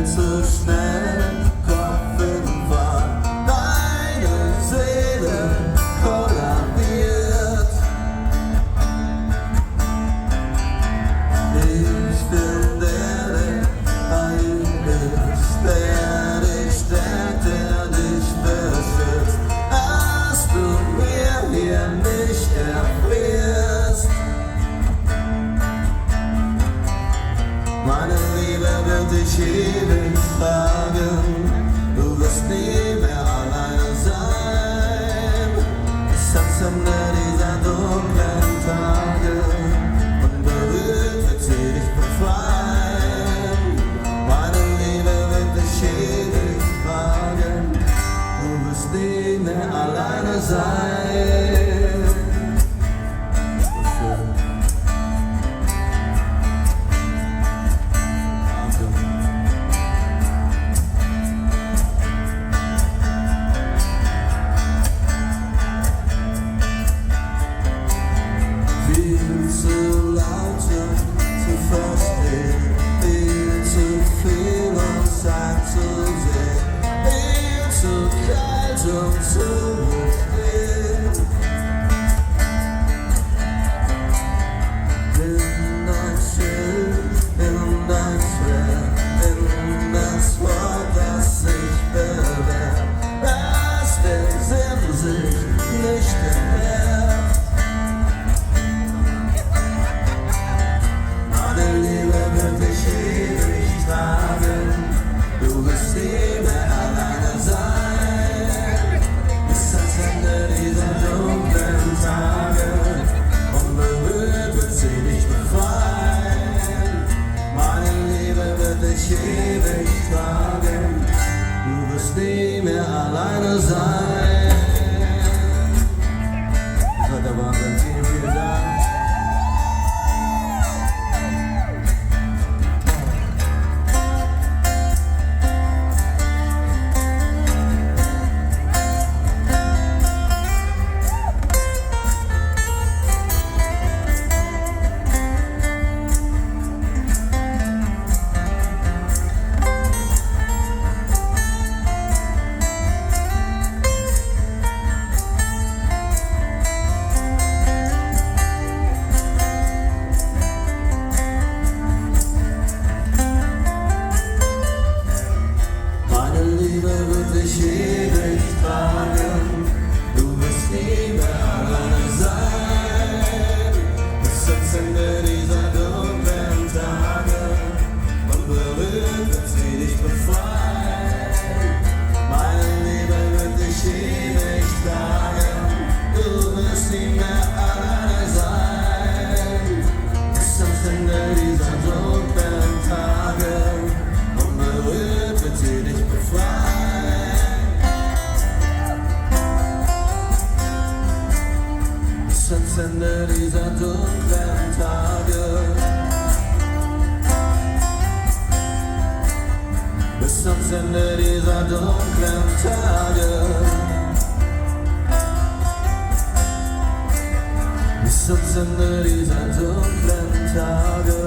viel zu schnell, Kopf in Fahrt, deine Seele kollabiert. Ich bin der bei ist, der dich stärkt, der dich beschützt, dass du mir hier nicht erfrierst. Meine Liebe wird dich ewig tragen, du wirst nie mehr alleine sein. Bis ans Ende dieser dunklen Tage, unberührt wird sie dich befreien. Meine Liebe wird dich ewig tragen, du wirst nie mehr alleine sein. Zu laut zu verstehen, viel zu viel und Zeit zu sehen, viel zu kalt zu bestehen. Nimm dein Schild, nimm dein Schwert, nimm das Wort, das sich bewährt, lass den Sinn sich nicht entwehrt. Du wirst nie mehr alleine sein, bis ans Ende dieser dunklen Tage, unberührt wird sie dich befreien. Meine Liebe wird dich ewig tragen, du wirst nie mehr alleine sein. Ihr seid der Wahnsinn, vielen Dank. Wird dich ewig tragen, du wirst nie mehr alleine sein. Bis ans Ende dieser dunklen Tage, unberührt wird sie dich befreien. Meine Liebe wird dich ewig tragen, du wirst nie mehr alleine sein. Bis ans Ende dieser dunklen Tage, unberührt wird sie dich befreien. Bis ans Ende dieser dunklen Tage, bis ans Ende dieser dunklen Tage, bis ans Ende dieser dunklen Tage.